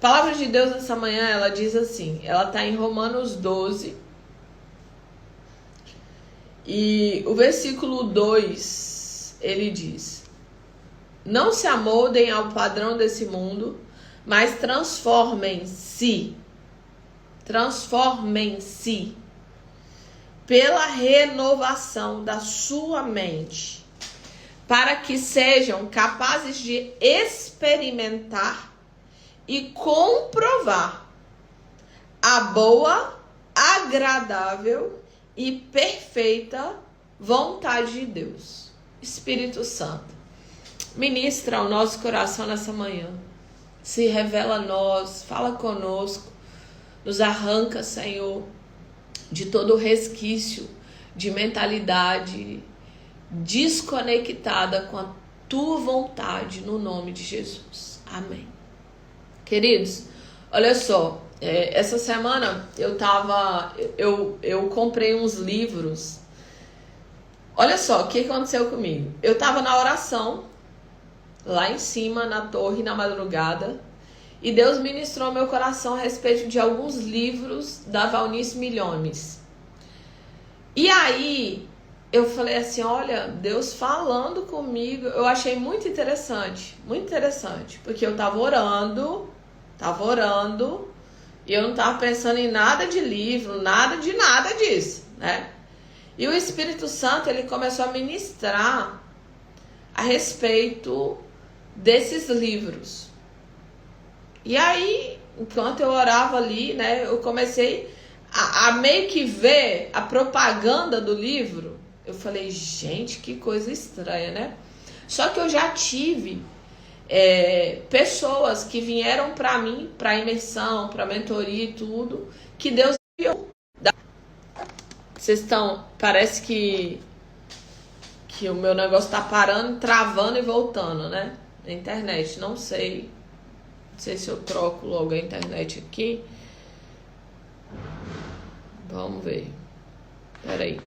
palavra de Deus nessa manhã, ela diz assim, ela está em Romanos 12, e o versículo 2, ele diz: não se amoldem ao padrão desse mundo, mas transformem-se pela renovação da sua mente, para que sejam capazes de experimentar e comprovar a boa, agradável e perfeita vontade de Deus. Espírito Santo, ministra ao nosso coração nessa manhã. Se revela a nós, fala conosco, nos arranca, Senhor, de todo resquício de mentalidade desconectada com a tua vontade, no nome de Jesus. Amém. Queridos, olha só, essa semana eu comprei uns livros. Olha só o que aconteceu comigo. Eu estava na oração, lá em cima, na torre, na madrugada, e Deus ministrou ao meu coração a respeito de alguns livros da Valnice Milhomes. E aí, eu falei assim, olha, Deus falando comigo. Eu achei muito interessante, porque eu tava orando, e eu não tava pensando em nada de livro, nada disso, né? E o Espírito Santo, ele começou a ministrar a respeito desses livros. E aí, enquanto eu orava ali, né, eu comecei a meio que ver a propaganda do livro. Eu falei, gente, que coisa estranha, né? Só que eu já tive pessoas que vieram para mim, para imersão, para mentoria e tudo, que Deus enviou. Vocês estão, parece que o meu negócio tá parando, travando e voltando, né? Na internet, não sei se eu troco logo a internet aqui. Vamos ver. Peraí.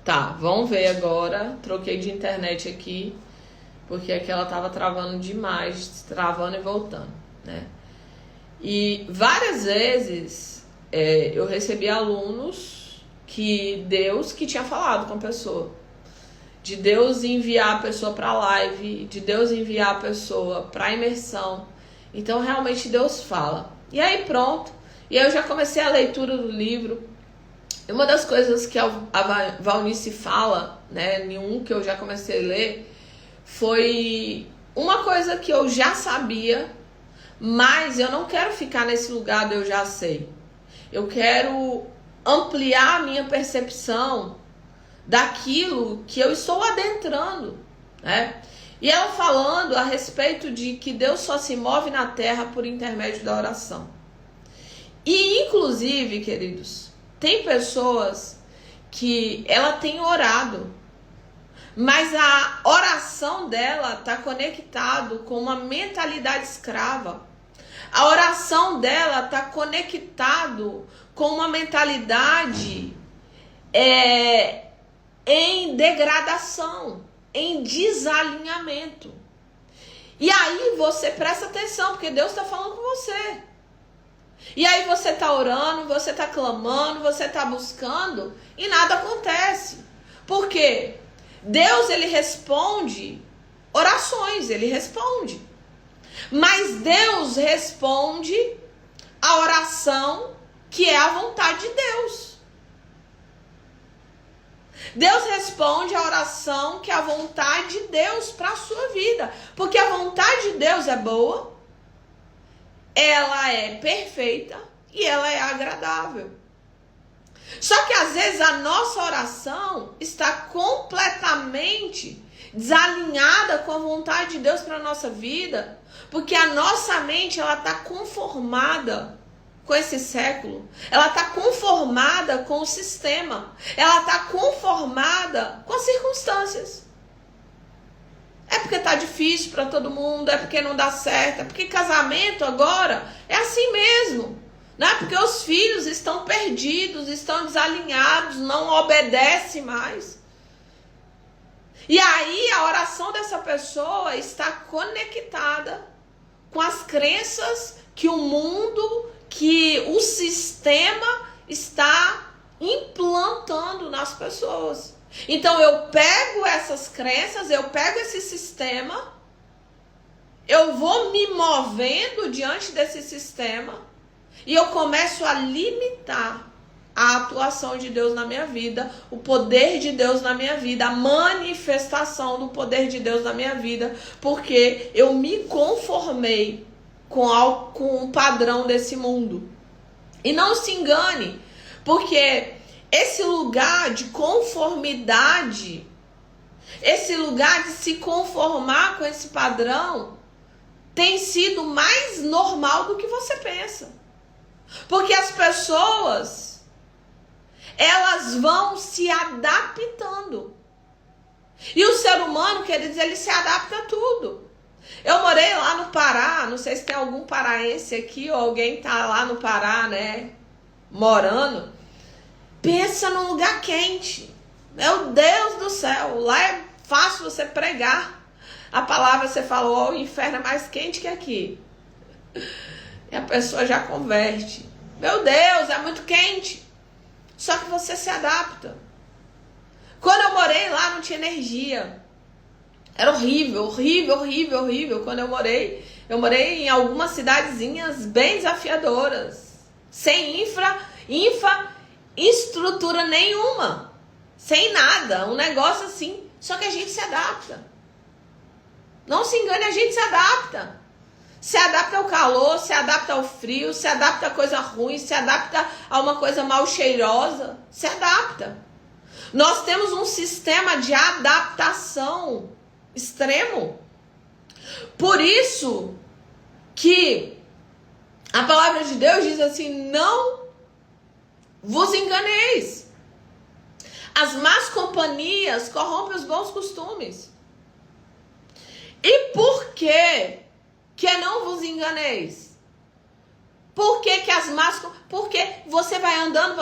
Tá, vamos ver agora. Troquei de internet aqui, porque aqui ela tava travando demais, travando e voltando, né? E várias vezes eu recebi alunos que Deus que tinha falado com a pessoa. De Deus enviar a pessoa para live, de Deus enviar a pessoa para imersão. Então realmente Deus fala. E aí pronto. E aí eu já comecei a leitura do livro. E uma das coisas que a Valnice fala, né, em um que eu já comecei a ler, foi uma coisa que eu já sabia, mas eu não quero ficar nesse lugar do eu já sei. Eu quero ampliar a minha percepção daquilo que eu estou adentrando, né? E ela falando a respeito de que Deus só se move na terra por intermédio da oração. E inclusive, queridos, tem pessoas que ela tem orado, mas a oração dela está conectado com uma mentalidade escrava. A oração dela está conectado com uma mentalidade em degradação, em desalinhamento. E aí você presta atenção, porque Deus está falando com você. E aí você está orando, você está clamando, você está buscando e nada acontece. Por quê? Deus, ele responde orações, ele responde. Mas Deus responde a oração que é a vontade de Deus. Deus responde a oração que é a vontade de Deus para a sua vida. Porque a vontade de Deus é boa, ela é perfeita e ela é agradável. Só que às vezes a nossa oração está completamente desalinhada com a vontade de Deus para a nossa vida, porque a nossa mente ela está conformada com esse século, ela está conformada com o sistema, ela está conformada com as circunstâncias. É porque tá difícil para todo mundo, é porque não dá certo, é porque casamento agora é assim mesmo, né? Porque os filhos estão perdidos, estão desalinhados, não obedecem mais. E aí a oração dessa pessoa está conectada com as crenças que o mundo, que o sistema está implantando nas pessoas. Então eu pego essas crenças, eu pego esse sistema, eu vou me movendo diante desse sistema e eu começo a limitar a atuação de Deus na minha vida, o poder de Deus na minha vida, a manifestação do poder de Deus na minha vida, porque eu me conformei com o padrão desse mundo. E não se engane, porque esse lugar de conformidade, esse lugar de se conformar com esse padrão, tem sido mais normal do que você pensa. Porque as pessoas, elas vão se adaptando. E o ser humano, queridos, ele se adapta a tudo. Eu morei lá no Pará, não sei se tem algum paraense aqui, ou alguém tá lá no Pará, né, morando. Pensa num lugar quente. Meu Deus do céu, lá é fácil você pregar a palavra, você falou, o inferno é mais quente que aqui. E a pessoa já converte. Meu Deus, é muito quente. Só que você se adapta. Quando eu morei lá, não tinha energia. Era horrível, horrível, horrível, horrível. Quando eu morei em algumas cidadezinhas bem desafiadoras. Sem infraestrutura nenhuma. Sem nada. Um negócio assim. Só que a gente se adapta. Não se engane, a gente se adapta. Se adapta ao calor, se adapta ao frio, se adapta a coisa ruim, se adapta a uma coisa mal cheirosa. Se adapta. Nós temos um sistema de adaptação extremo. Por isso que a palavra de Deus diz assim: não vos enganeis. As más companhias corrompem os bons costumes. E por que não vos enganeis? Por que as más... Porque você vai andando,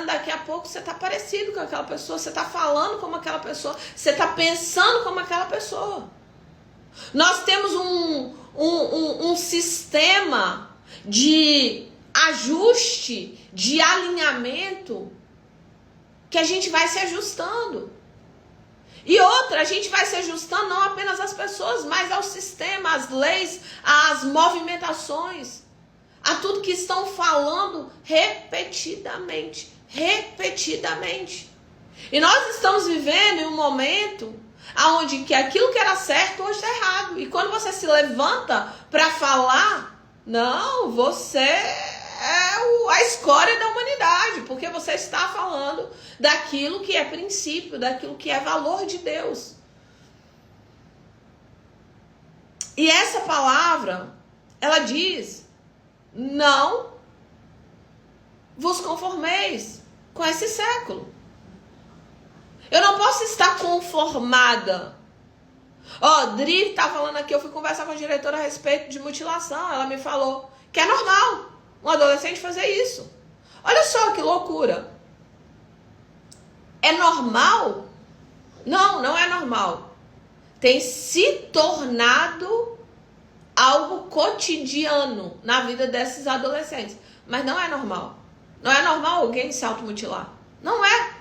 daqui a pouco você está parecido com aquela pessoa, você está falando como aquela pessoa, você está pensando como aquela pessoa. Nós temos um sistema de ajuste, de alinhamento, que a gente vai se ajustando. E outra, a gente vai se ajustando não apenas às pessoas, mas ao sistema, às leis, às movimentações, a tudo que estão falando repetidamente. E nós estamos vivendo em um momento onde que aquilo que era certo hoje está errado. E quando você se levanta para falar, não, você é a escória da humanidade, porque você está falando daquilo que é princípio, daquilo que é valor de Deus. E essa palavra, ela diz: não vos conformeis com esse século. Eu não posso estar conformada. Dri tá falando aqui, eu fui conversar com a diretora a respeito de mutilação. Ela me falou que é normal um adolescente fazer isso. Olha só que loucura. É normal? Não, não é normal. Tem se tornado algo cotidiano na vida desses adolescentes. Mas não é normal. Não é normal alguém se automutilar. Não é.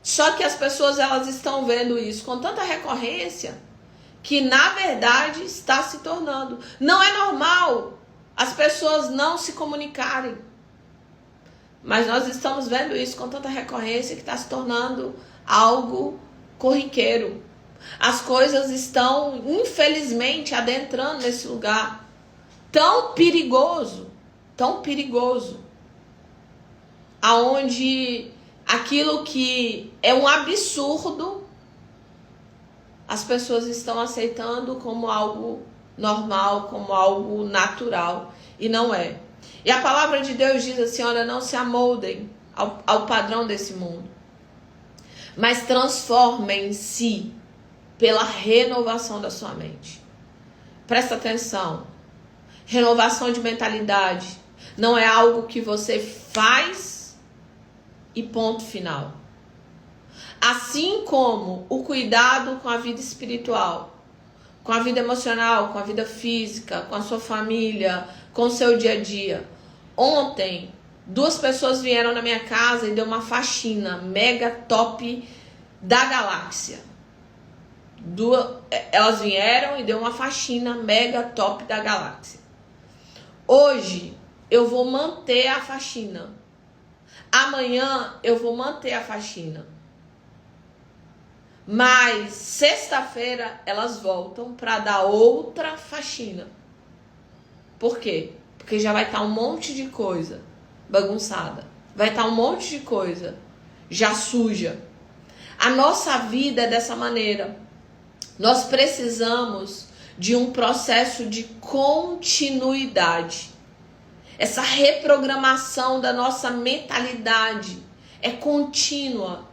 Só que as pessoas, elas estão vendo isso com tanta recorrência que na verdade está se tornando. Não é normal as pessoas não se comunicarem. Mas nós estamos vendo isso com tanta recorrência que está se tornando algo corriqueiro. As coisas estão, infelizmente, adentrando nesse lugar tão perigoso, aonde aquilo que é um absurdo, as pessoas estão aceitando como algo normal, como algo natural, e não é. E a palavra de Deus diz assim: olha, não se amoldem ao padrão desse mundo, mas transformem-se pela renovação da sua mente. Presta atenção. Renovação de mentalidade não é algo que você faz e ponto final. Assim como o cuidado com a vida espiritual com a vida emocional, com a vida física, com a sua família, com o seu dia a dia. Ontem, 2 pessoas vieram na minha casa e deu uma faxina mega top da galáxia. Elas vieram e deu uma faxina mega top da galáxia. Hoje eu vou manter a faxina. Amanhã eu vou manter a faxina. Mas sexta-feira elas voltam para dar outra faxina. Por quê? Porque já vai estar um monte de coisa bagunçada. Vai estar um monte de coisa já suja. A nossa vida é dessa maneira. Nós precisamos de um processo de continuidade. Essa reprogramação da nossa mentalidade é contínua.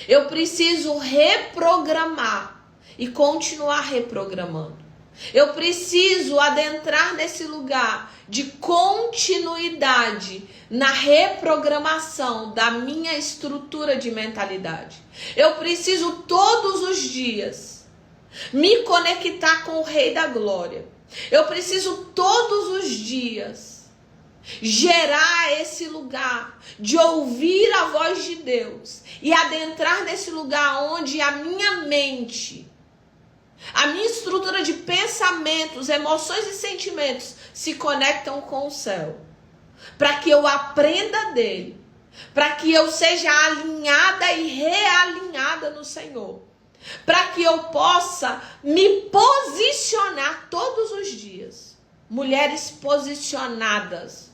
Eu preciso reprogramar e continuar reprogramando. Eu preciso adentrar nesse lugar de continuidade na reprogramação da minha estrutura de mentalidade. Eu preciso todos os dias me conectar com o Rei da Glória. Eu preciso todos os dias gerar esse lugar de ouvir a voz de Deus e adentrar nesse lugar onde a minha mente, a minha estrutura de pensamentos, emoções e sentimentos se conectam com o céu, para que eu aprenda dele, para que eu seja alinhada e realinhada no Senhor, para que eu possa me posicionar todos os dias. Mulheres posicionadas,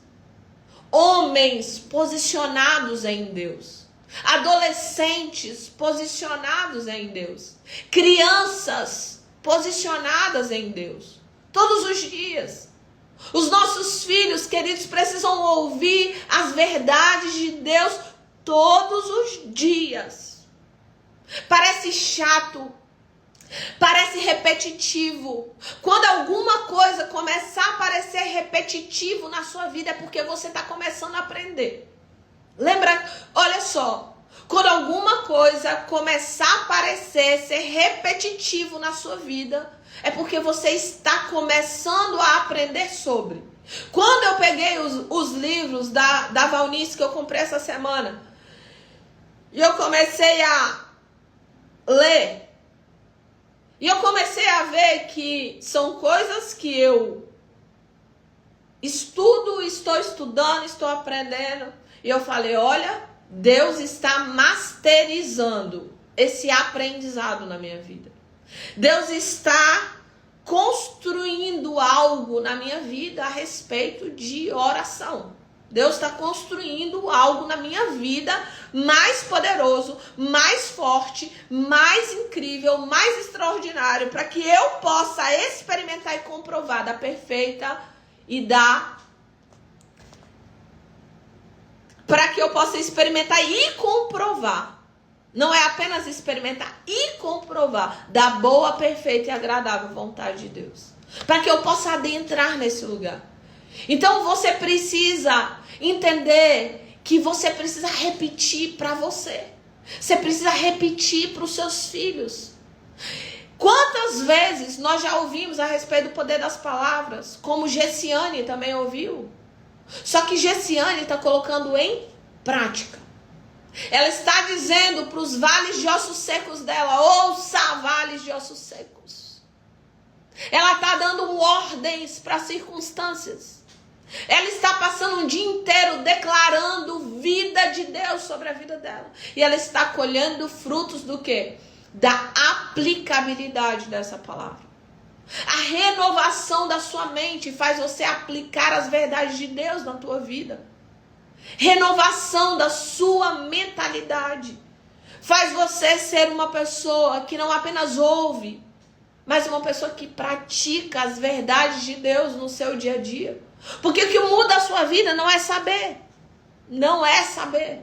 homens posicionados em Deus, adolescentes posicionados em Deus, crianças posicionadas em Deus, todos os dias. Os nossos filhos, queridos, precisam ouvir as verdades de Deus todos os dias. Parece chato, parece repetitivo. Quando alguma coisa começar a parecer repetitivo na sua vida, é porque você está começando a aprender. Lembra? Olha só. Quando alguma coisa começar a parecer ser repetitivo na sua vida, é porque você está começando a aprender sobre. Quando eu peguei os livros da Valnice que eu comprei essa semana, e eu comecei a ler, e eu comecei a ver que são coisas que eu estudo, estou estudando, estou aprendendo, e eu falei, olha, Deus está masterizando esse aprendizado na minha vida. Deus está construindo algo na minha vida a respeito de oração. Deus está construindo algo na minha vida mais poderoso, mais forte, mais incrível, mais extraordinário, para que eu possa experimentar e comprovar da perfeita e para que eu possa experimentar e comprovar. Não é apenas experimentar e comprovar da boa, perfeita e agradável vontade de Deus. Para que eu possa adentrar nesse lugar. Então você precisa entender que você precisa repetir para você. Você precisa repetir para os seus filhos. Quantas vezes nós já ouvimos a respeito do poder das palavras, como Gessiane também ouviu. Só que Gessiane está colocando em prática. Ela está dizendo para os vales de ossos secos dela, ouça vales de ossos secos. Ela está dando ordens para as circunstâncias. Ela está passando um dia inteiro declarando vida de Deus sobre a vida dela. E ela está colhendo frutos do quê? Da aplicabilidade dessa palavra. A renovação da sua mente faz você aplicar as verdades de Deus na tua vida. Renovação da sua mentalidade faz você ser uma pessoa que não apenas ouve, mas uma pessoa que pratica as verdades de Deus no seu dia a dia. Porque o que muda a sua vida não é saber. Não é saber.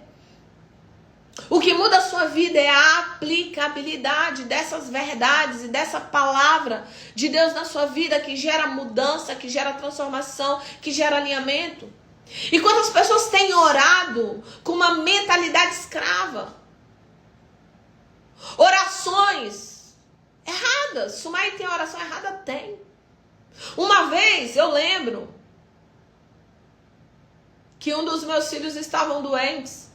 O que muda a sua vida é a aplicabilidade dessas verdades e dessa palavra de Deus na sua vida, que gera mudança, que gera transformação, que gera alinhamento. E quantas pessoas têm orado com uma mentalidade escrava? Orações erradas. Sumaí tem oração errada? Tem. Uma vez, eu lembro que um dos meus filhos estavam doentes.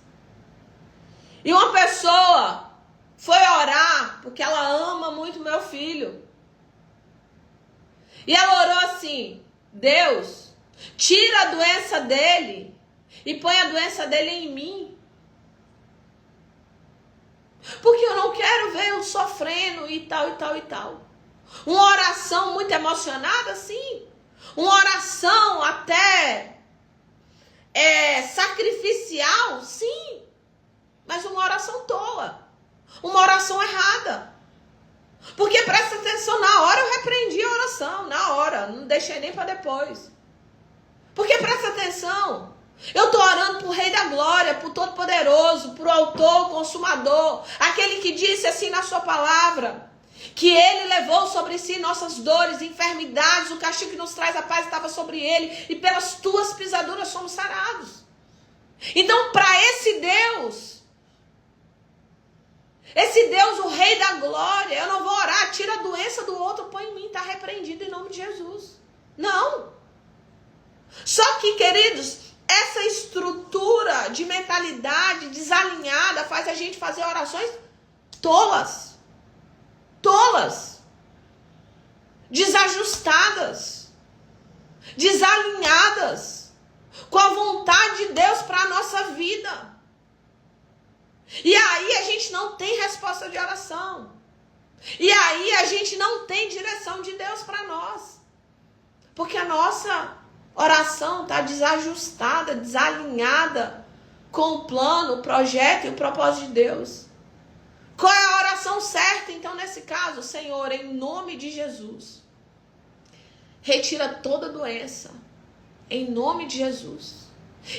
E uma pessoa foi orar, porque ela ama muito meu filho. E ela orou assim: Deus, tira a doença dele e põe a doença dele em mim. Porque eu não quero ver ele sofrendo e tal, e tal, e tal. Uma oração muito emocionada, sim. Uma oração até sacrificial, sim. Mas uma oração tola. Uma oração errada. Porque presta atenção, na hora eu repreendi a oração. Na hora, não deixei nem para depois. Porque presta atenção. Eu estou orando por Rei da Glória, por Todo-Poderoso, por Autor, Consumador. Aquele que disse assim na sua palavra, que ele levou sobre si nossas dores, enfermidades, o castigo que nos traz a paz estava sobre ele, e pelas tuas pisaduras somos sarados. Então, para esse Deus, o Rei da Glória, eu não vou orar, tira a doença do outro, põe em mim, está repreendido em nome de Jesus. Não. Só que, queridos, essa estrutura de mentalidade desalinhada faz a gente fazer orações tolas, desajustadas, desalinhadas com a vontade de Deus para a nossa vida. E aí a gente não tem resposta de oração. E aí a gente não tem direção de Deus para nós. Porque a nossa oração está desajustada, desalinhada com o plano, o projeto e o propósito de Deus. Qual é a oração certa, então, nesse caso? Senhor, em nome de Jesus, retira toda doença, em nome de Jesus,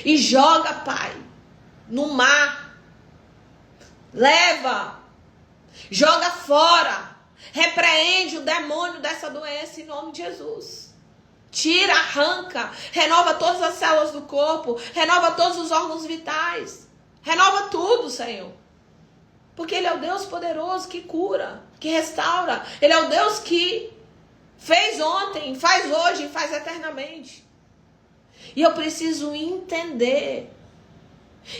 e joga, Pai, no mar, leva, joga fora, repreende o demônio dessa doença em nome de Jesus. Tira, arranca, renova todas as células do corpo, renova todos os órgãos vitais, renova tudo, Senhor. Porque Ele é o Deus poderoso que cura, que restaura. Ele é o Deus que fez ontem, faz hoje e faz eternamente. E eu preciso entender.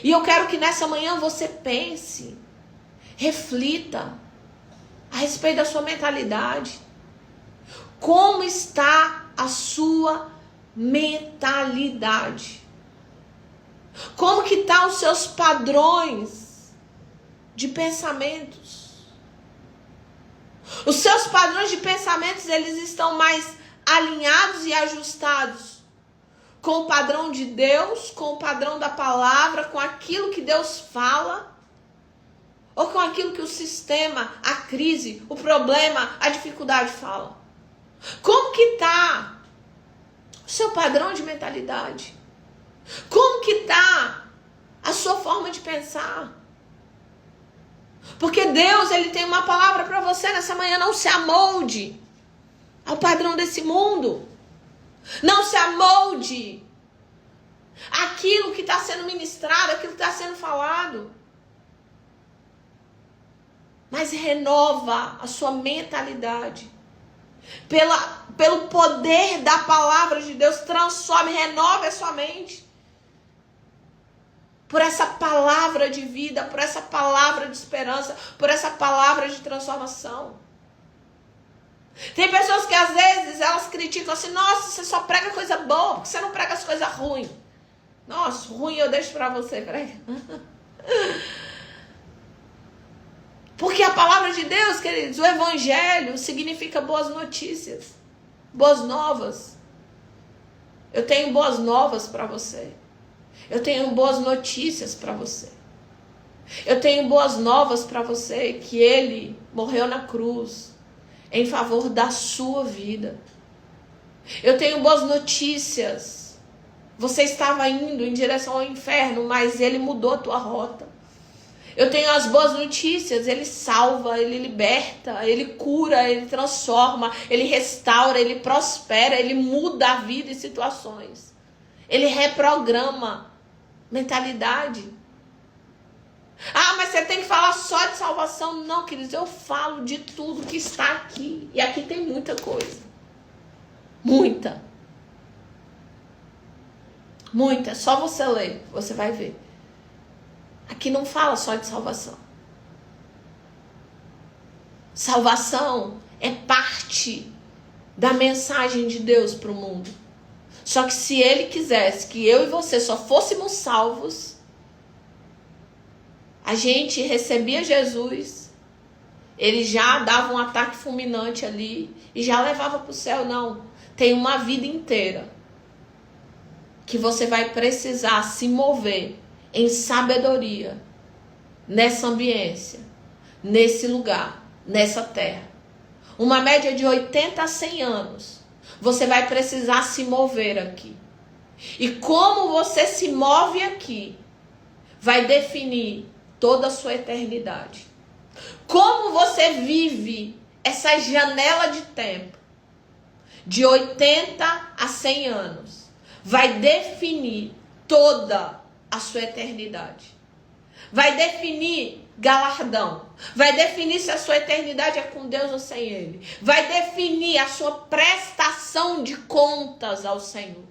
E eu quero que nessa manhã você pense, reflita a respeito da sua mentalidade. Como está a sua mentalidade? Como que estão os seus padrões de pensamentos? Os seus padrões de pensamentos, eles estão mais alinhados e ajustados com o padrão de Deus, com o padrão da palavra, com aquilo que Deus fala, ou com aquilo que o sistema, a crise, o problema, a dificuldade fala? Como que está o seu padrão de mentalidade? Como que está a sua forma de pensar? Porque Deus, Ele tem uma palavra para você nessa manhã. Não se amolde ao padrão desse mundo. Não se amolde àquilo que está sendo ministrado, aquilo que está sendo falado. Mas renova a sua mentalidade. Pelo poder da palavra de Deus, transforme, renove a sua mente. Por essa palavra de vida, por essa palavra de esperança, por essa palavra de transformação. Tem pessoas que às vezes elas criticam assim: nossa, você só prega coisa boa, porque você não prega as coisas ruins. Nossa, ruim eu deixo para você, prega. Porque a palavra de Deus, queridos, o evangelho significa boas notícias, boas novas. Eu tenho boas novas para você. Eu tenho boas notícias para você. Eu tenho boas novas para você, que Ele morreu na cruz em favor da sua vida. Eu tenho boas notícias. Você estava indo em direção ao inferno, mas Ele mudou a tua rota. Eu tenho as boas notícias. Ele salva, Ele liberta, Ele cura, Ele transforma, Ele restaura, Ele prospera, Ele muda a vida e situações. Ele reprograma mentalidade. Ah, mas você tem que falar só de salvação. Não, queridos, eu falo de tudo que está aqui. E aqui tem muita coisa. Muita. Muita. É só você ler, você vai ver. Aqui não fala só de salvação. Salvação é parte da mensagem de Deus para o mundo. Só que se Ele quisesse que eu e você só fôssemos salvos, a gente recebia Jesus, Ele já dava um ataque fulminante ali e já levava para o céu. Não, tem uma vida inteira que você vai precisar se mover em sabedoria nessa ambiência, nesse lugar, nessa terra. Uma média de 80 a 100 anos. Você vai precisar se mover aqui. E como você se move aqui vai definir toda a sua eternidade. Como você vive essa janela de tempo de 80 a 100 anos vai definir toda a sua eternidade. Vai definir galardão. Vai definir se a sua eternidade é com Deus ou sem Ele. Vai definir a sua prestação de contas ao Senhor.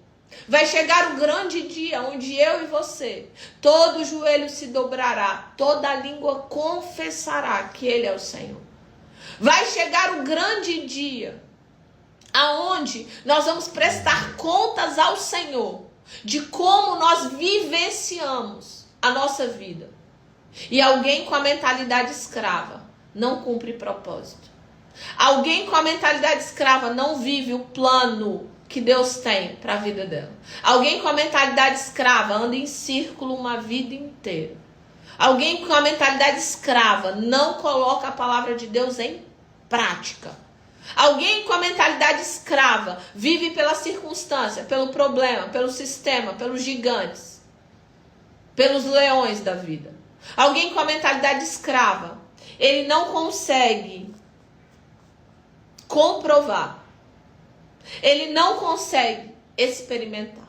Vai chegar o grande dia onde eu e você, todo joelho se dobrará, toda língua confessará que Ele é o Senhor. Vai chegar o grande dia aonde nós vamos prestar contas ao Senhor de como nós vivenciamos a nossa vida. E alguém com a mentalidade escrava não cumpre propósito. Alguém com a mentalidade escrava não vive o plano que Deus tem para a vida dela. Alguém com a mentalidade escrava anda em círculo uma vida inteira. Alguém com a mentalidade escrava não coloca a palavra de Deus em prática. Alguém com a mentalidade escrava vive pela circunstância, pelo problema, pelo sistema, pelos gigantes, pelos leões da vida. Alguém com a mentalidade escrava, ele não consegue comprovar, ele não consegue experimentar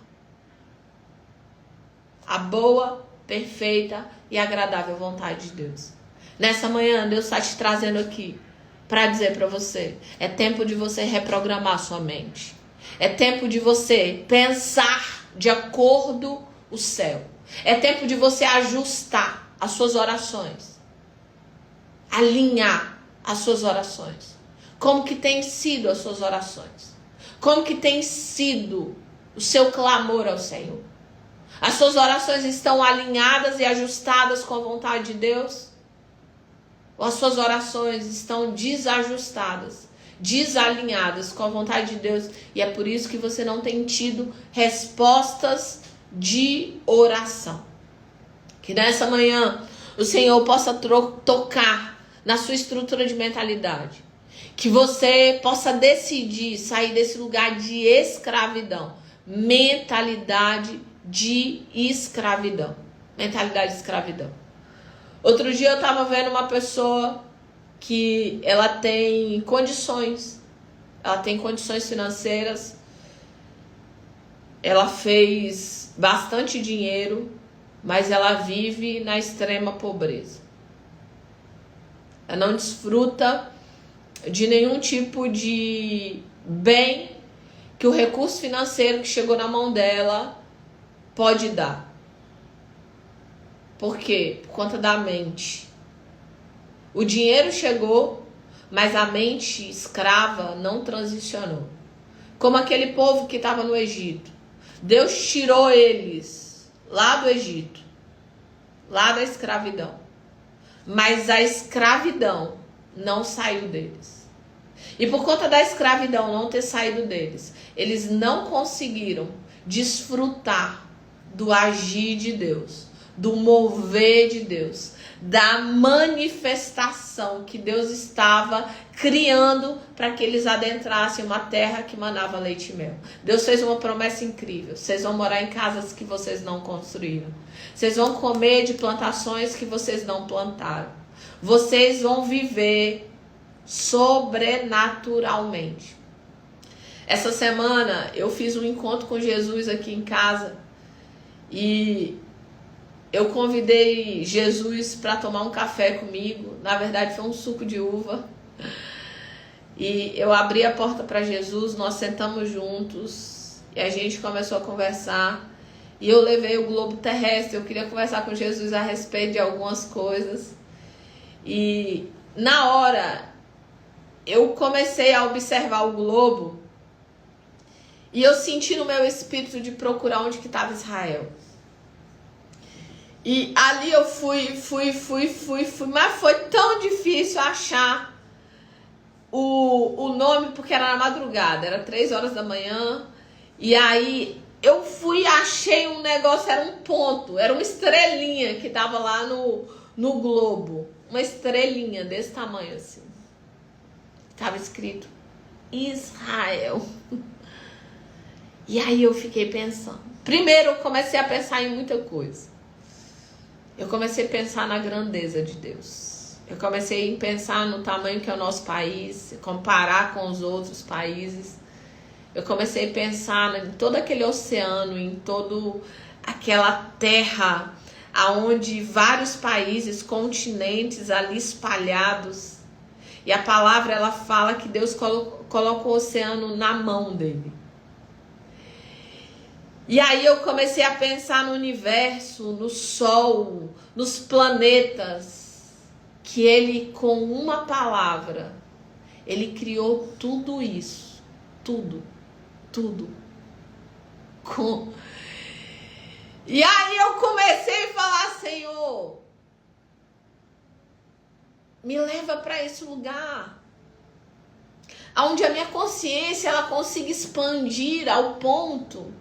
a boa, perfeita e agradável vontade de Deus. Nessa manhã, Deus está te trazendo aqui para dizer para você, é tempo de você reprogramar sua mente. É tempo de você pensar de acordo com o céu. É tempo de você ajustar as suas orações. Alinhar as suas orações. Como que tem sido as suas orações? Como que tem sido o seu clamor ao Senhor? As suas orações estão alinhadas e ajustadas com a vontade de Deus? Ou as suas orações estão desajustadas, desalinhadas com a vontade de Deus? E é por isso que você não tem tido respostas de oração. Que nessa manhã o Senhor possa tocar na sua estrutura de mentalidade. Que você possa decidir sair desse lugar de escravidão. Mentalidade de escravidão. Mentalidade de escravidão. Outro dia eu estava vendo uma pessoa que ela tem condições. Ela tem condições financeiras. Ela fez bastante dinheiro, mas ela vive na extrema pobreza. Ela não desfruta de nenhum tipo de bem que o recurso financeiro que chegou na mão dela pode dar. Por quê? Por conta da mente. O dinheiro chegou, mas a mente escrava não transicionou. Como aquele povo que estava no Egito. Deus tirou eles lá do Egito, lá da escravidão. Mas a escravidão não saiu deles. E por conta da escravidão não ter saído deles, eles não conseguiram desfrutar do agir de Deus, do mover de Deus, da manifestação que Deus estava criando para que eles adentrassem uma terra que manava leite e mel. Deus fez uma promessa incrível. Vocês vão morar em casas que vocês não construíram. Vocês vão comer de plantações que vocês não plantaram. Vocês vão viver sobrenaturalmente. Essa semana eu fiz um encontro com Jesus aqui em casa e eu convidei Jesus para tomar um café comigo. Na verdade, foi um suco de uva. E eu abri a porta para Jesus, nós sentamos juntos e a gente começou a conversar. E eu levei o globo terrestre, eu queria conversar com Jesus a respeito de algumas coisas. E na hora, eu comecei a observar o globo e eu senti no meu espírito de procurar onde que estava Israel. E ali eu fui, mas foi tão difícil achar o nome, porque era na madrugada, era 3 horas da manhã, e aí eu fui, achei um negócio, era um ponto, era uma estrelinha que tava lá no globo, uma estrelinha desse tamanho assim, tava escrito Israel. E aí eu fiquei pensando, primeiro eu comecei a pensar em muita coisa. Eu comecei a pensar na grandeza de Deus. Eu comecei a pensar no tamanho que é o nosso país, comparar com os outros países. Eu comecei a pensar em todo aquele oceano, em toda aquela terra, aonde vários países, continentes ali espalhados. E a palavra, ela fala que Deus coloca o oceano na mão dele. E aí eu comecei a pensar no universo, no sol, nos planetas, que ele, com uma palavra, ele criou tudo isso. Tudo. E aí eu comecei a falar, Senhor, me leva para esse lugar, onde a minha consciência ela consiga expandir ao ponto.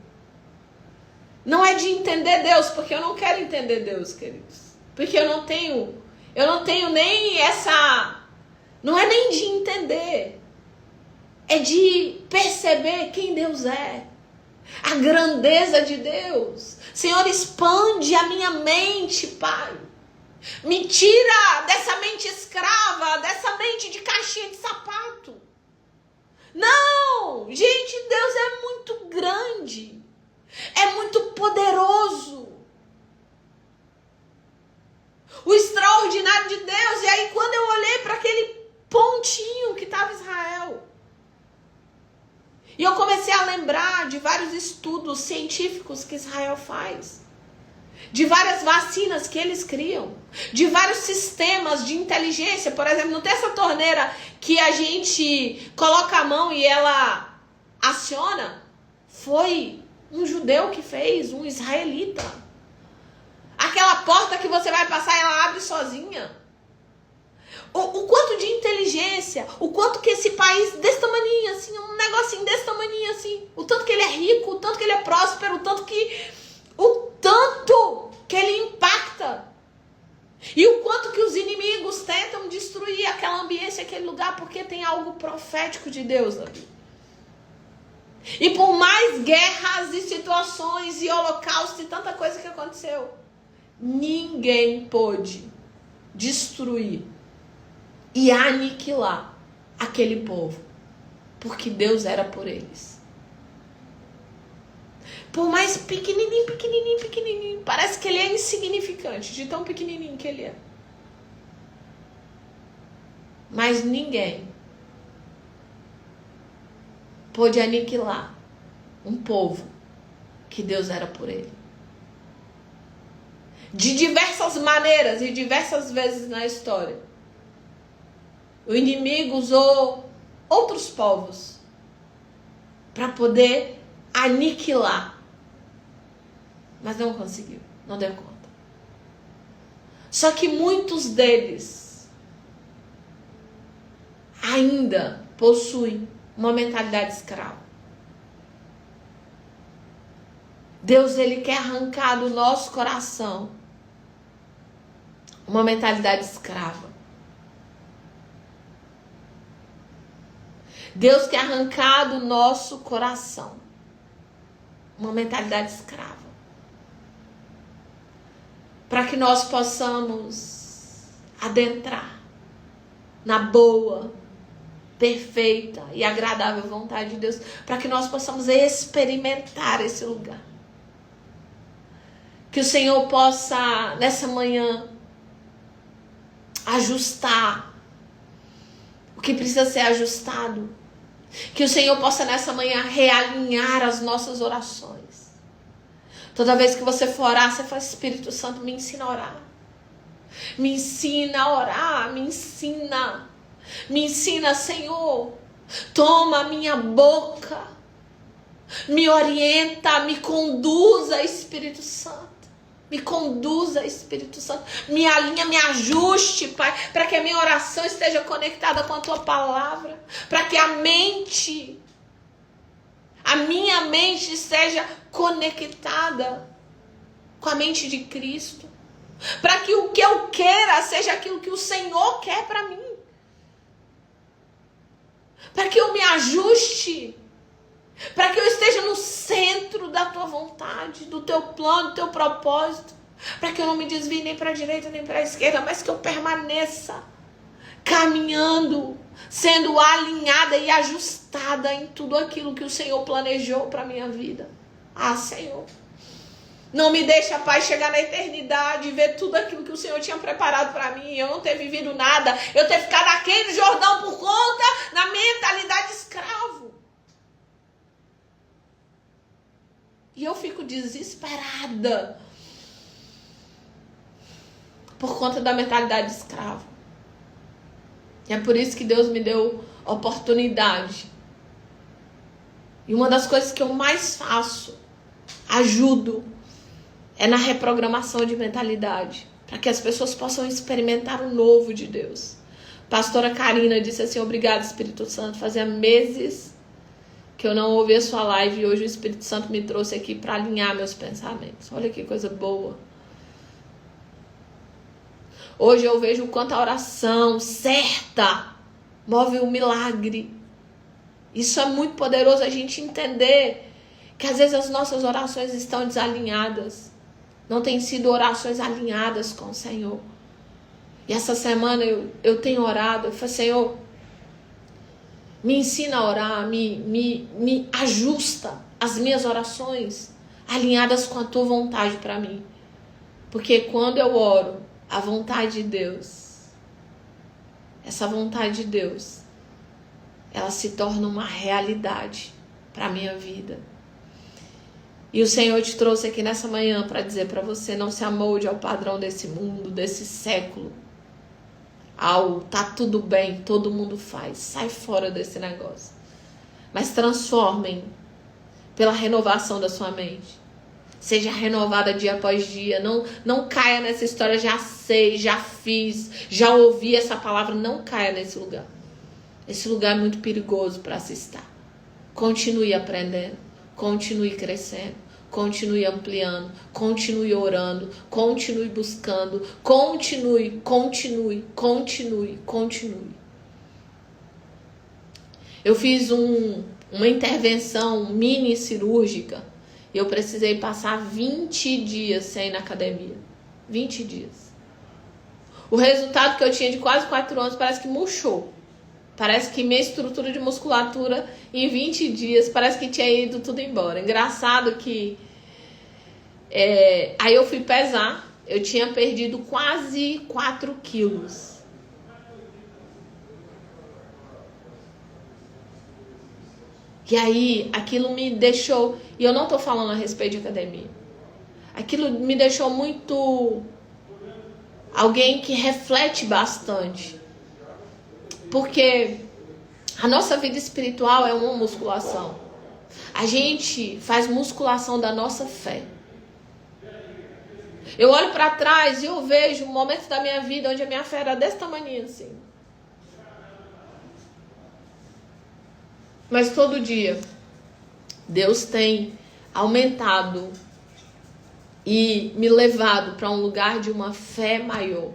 Não é de entender Deus, porque eu não quero entender Deus, queridos. Porque eu não tenho nem essa... Não é nem de entender. É de perceber quem Deus é. A grandeza de Deus. Senhor, expande a minha mente, Pai. Me tira dessa mente escrava, dessa mente de caixinha de sapato. Não! Gente, Deus é muito grande. É muito poderoso. O extraordinário de Deus. E aí quando eu olhei para aquele pontinho que estava Israel, e eu comecei a lembrar de vários estudos científicos que Israel faz, de várias vacinas que eles criam, de vários sistemas de inteligência. Por exemplo, não tem essa torneira que a gente coloca a mão e ela aciona? Foi um judeu que fez, um israelita. Aquela porta que você vai passar, ela abre sozinha. O quanto de inteligência, o quanto que esse país desse tamaninho, assim, um negocinho desse tamaninho, assim, o tanto que ele é rico, o tanto que ele é próspero, o tanto que ele impacta. E o quanto que os inimigos tentam destruir aquela ambiência, aquele lugar, porque tem algo profético de Deus ali. E por mais guerras e situações e holocaustos e tanta coisa que aconteceu, ninguém pôde destruir e aniquilar aquele povo, porque Deus era por eles. Por mais pequenininho, parece que ele é insignificante, de tão pequenininho que ele é. Mas ninguém pôde aniquilar um povo que Deus era por ele. De diversas maneiras e diversas vezes na história, o inimigo usou outros povos para poder aniquilar, mas não conseguiu, não deu conta. Só que muitos deles ainda possuem uma mentalidade escrava. Deus, ele quer arrancar do nosso coração uma mentalidade escrava. Deus quer arrancar do nosso coração uma mentalidade escrava, para que nós possamos adentrar na boa, perfeita e agradável vontade de Deus, para que nós possamos experimentar esse lugar. Que o Senhor possa, nessa manhã, ajustar o que precisa ser ajustado. Que o Senhor possa, nessa manhã, realinhar as nossas orações. Toda vez que você for orar, você fala: Espírito Santo, me ensina a orar. Me ensina a orar, me ensina. Me ensina, Senhor. Toma a minha boca. Me orienta, me conduza, Espírito Santo. Me conduza, Espírito Santo. Me alinha, me ajuste, Pai, para que a minha oração esteja conectada com a Tua palavra. Para que a minha mente esteja conectada com a mente de Cristo. Para que o que eu queira seja aquilo que o Senhor quer para mim. Para que eu me ajuste. Para que eu esteja no centro da Tua vontade, do Teu plano, do Teu propósito. Para que eu não me desvie nem para a direita nem para a esquerda, mas que eu permaneça caminhando, sendo alinhada e ajustada em tudo aquilo que o Senhor planejou para a minha vida. Ah, Senhor, não me deixa, Pai, chegar na eternidade e ver tudo aquilo que o Senhor tinha preparado para mim, eu não ter vivido nada, eu ter ficado aqui no Jordão por conta da mentalidade de escravo. E eu fico desesperada por conta da mentalidade de escravo. E é por isso que Deus me deu oportunidade. E uma das coisas que eu mais faço, ajudo, é na reprogramação de mentalidade. Para que as pessoas possam experimentar o novo de Deus. Pastora Karina disse assim: obrigada, Espírito Santo. Fazia meses que eu não ouvi a sua live e hoje o Espírito Santo me trouxe aqui para alinhar meus pensamentos. Olha que coisa boa. Hoje eu vejo o quanto a oração certa move um milagre. Isso é muito poderoso, a gente entender que às vezes as nossas orações estão desalinhadas. Não têm sido orações alinhadas com o Senhor. E essa semana eu tenho orado, eu falei: Senhor, me ensina a orar, me ajusta as minhas orações alinhadas com a Tua vontade para mim. Porque quando eu oro a vontade de Deus, essa vontade de Deus, ela se torna uma realidade para a minha vida. E o Senhor te trouxe aqui nessa manhã para dizer para você: não se amolde ao padrão desse mundo, desse século. Tá tudo bem, todo mundo faz. Sai fora desse negócio. Mas transformem pela renovação da sua mente. Seja renovada dia após dia. Não caia nessa história: já sei, já fiz, já ouvi essa palavra. Não caia nesse lugar. Esse lugar é muito perigoso para se estar. Continue aprendendo. Continue crescendo. Continue ampliando. Continue orando. Continue buscando. Continue. Eu fiz uma intervenção mini cirúrgica. E eu precisei passar 20 dias sem ir na academia. 20 dias. O resultado que eu tinha de quase 4 anos parece que murchou. Parece que minha estrutura de musculatura em 20 dias parece que tinha ido tudo embora. Engraçado que aí eu fui pesar. Eu tinha perdido quase 4 quilos. E aí aquilo me deixou... E eu não tô falando a respeito de academia. Aquilo me deixou muito... alguém que reflete bastante. Porque a nossa vida espiritual é uma musculação. A gente faz musculação da nossa fé. Eu olho para trás e eu vejo momentos da minha vida onde a minha fé era desse tamanho assim. Mas todo dia Deus tem aumentado e me levado para um lugar de uma fé maior.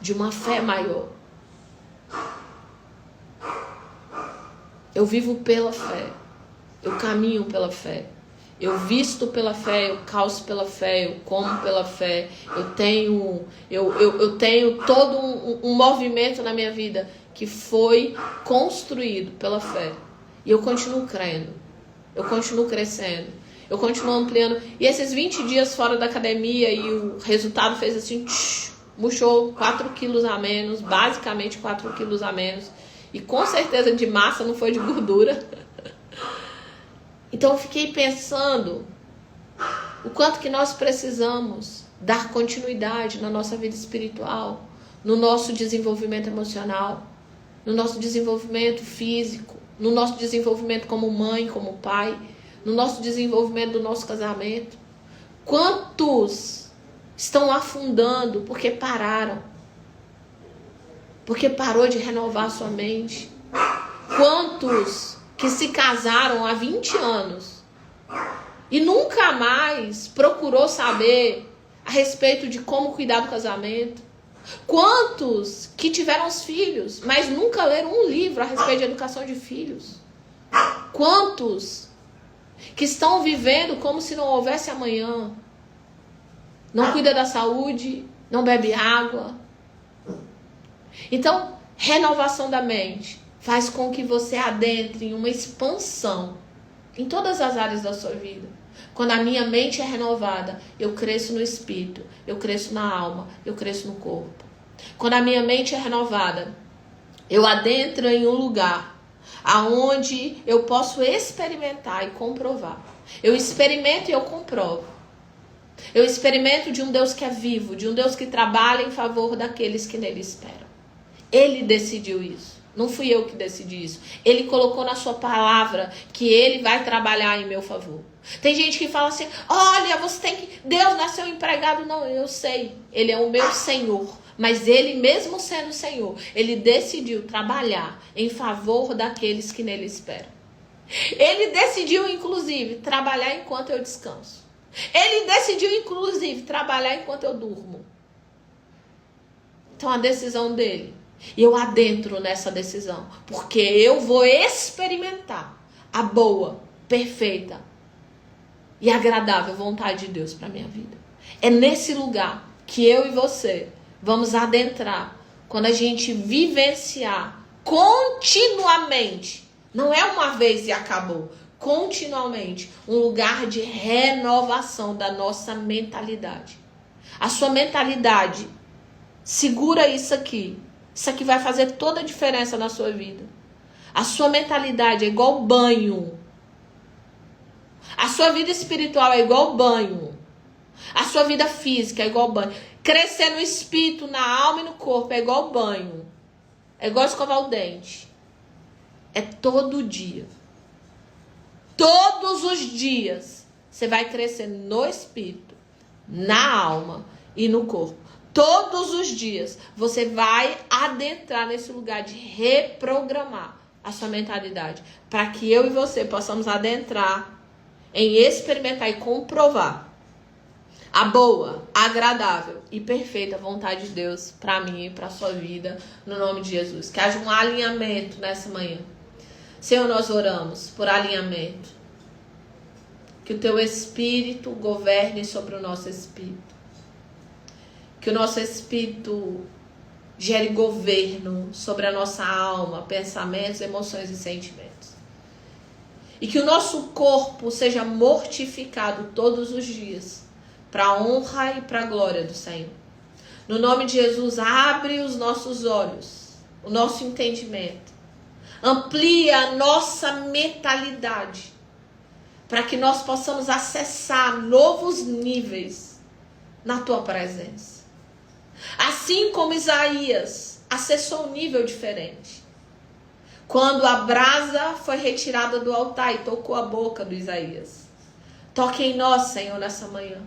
De uma fé maior. Eu vivo pela fé. Eu caminho pela fé. Eu visto pela fé, eu calço pela fé, eu como pela fé. Eu tenho todo um movimento na minha vida que foi construído pela fé. E eu continuo crendo. Eu continuo crescendo. eu continuo ampliando. E esses 20 dias fora da academia e o resultado fez assim, murchou 4 quilos a menos, basicamente 4 quilos a menos. E com certeza de massa, não foi de gordura. Então eu fiquei pensando o quanto que nós precisamos dar continuidade na nossa vida espiritual, no nosso desenvolvimento emocional, no nosso desenvolvimento físico, no nosso desenvolvimento como mãe, como pai, no nosso desenvolvimento do nosso casamento. Quantos estão afundando porque pararam? Porque parou de renovar a sua mente? Quantos que se casaram há 20 anos e nunca mais procurou saber a respeito de como cuidar do casamento? Quantos que tiveram os filhos, mas nunca leram um livro a respeito de educação de filhos? Quantos que estão vivendo como se não houvesse amanhã? Não cuida da saúde, não bebe água. Então, renovação da mente faz com que você adentre em uma expansão em todas as áreas da sua vida. Quando a minha mente é renovada, eu cresço no espírito, eu cresço na alma, eu cresço no corpo. Quando a minha mente é renovada, eu adentro em um lugar aonde eu posso experimentar e comprovar. Eu experimento e eu comprovo. Eu experimento de um Deus que é vivo, de um Deus que trabalha em favor daqueles que nele esperam. Ele decidiu isso. Não fui eu que decidi isso. Ele colocou na sua palavra que ele vai trabalhar em meu favor. Tem gente que fala assim, olha, você tem que... Deus nasceu empregado. Não, eu sei. Ele é o meu Senhor. Mas ele, mesmo sendo Senhor, ele decidiu trabalhar em favor daqueles que nele esperam. Ele decidiu, inclusive, trabalhar enquanto eu descanso. Ele decidiu, inclusive, trabalhar enquanto eu durmo. Então, a decisão dele. E eu adentro nessa decisão. Porque eu vou experimentar a boa, perfeita e agradável vontade de Deus para a minha vida. É nesse lugar que eu e você vamos adentrar. Quando a gente vivenciar continuamente. Não é uma vez e acabou. Continuamente. Um lugar de renovação da nossa mentalidade. A sua mentalidade. Segura isso aqui. Isso aqui vai fazer toda a diferença na sua vida. A sua mentalidade é igual banho. A sua vida espiritual é igual banho. A sua vida física é igual banho. Crescer no espírito, na alma e no corpo é igual banho. É igual escovar o dente. É todo dia. Todos os dias você vai crescer no espírito, na alma e no corpo. Todos os dias você vai adentrar nesse lugar de reprogramar a sua mentalidade. Para que eu e você possamos adentrar em experimentar e comprovar a boa, agradável e perfeita vontade de Deus para mim e para a sua vida, no nome de Jesus. Que haja um alinhamento nessa manhã. Senhor, nós oramos por alinhamento. Que o teu Espírito governe sobre o nosso espírito. Que o nosso espírito gere governo sobre a nossa alma, pensamentos, emoções e sentimentos. E que o nosso corpo seja mortificado todos os dias, para a honra e para a glória do Senhor. No nome de Jesus, abre os nossos olhos, o nosso entendimento. Amplia a nossa mentalidade, para que nós possamos acessar novos níveis na tua presença. Assim como Isaías acessou um nível diferente. Quando a brasa foi retirada do altar e tocou a boca do Isaías. Toque em nós, Senhor, nessa manhã.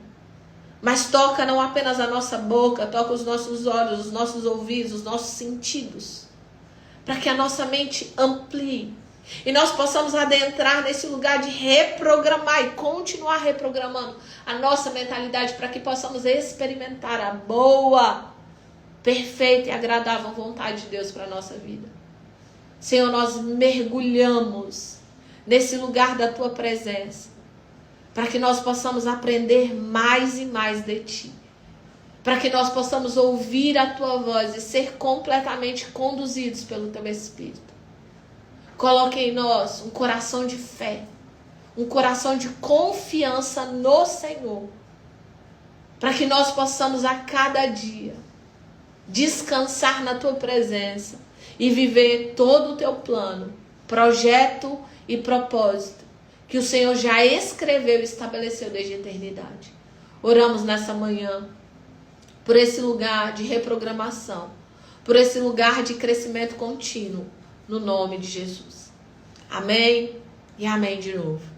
Mas toca não apenas a nossa boca, toca os nossos olhos, os nossos ouvidos, os nossos sentidos. Para que a nossa mente amplie. E nós possamos adentrar nesse lugar de reprogramar e continuar reprogramando a nossa mentalidade para que possamos experimentar a boa, perfeita e agradável vontade de Deus para a nossa vida. Senhor, nós mergulhamos nesse lugar da tua presença para que nós possamos aprender mais e mais de ti. Para que nós possamos ouvir a tua voz e ser completamente conduzidos pelo teu Espírito. Coloque em nós um coração de fé, um coração de confiança no Senhor, para que nós possamos a cada dia descansar na tua presença e viver todo o teu plano, projeto e propósito que o Senhor já escreveu e estabeleceu desde a eternidade. Oramos nessa manhã por esse lugar de reprogramação, por esse lugar de crescimento contínuo, no nome de Jesus. Amém e amém de novo.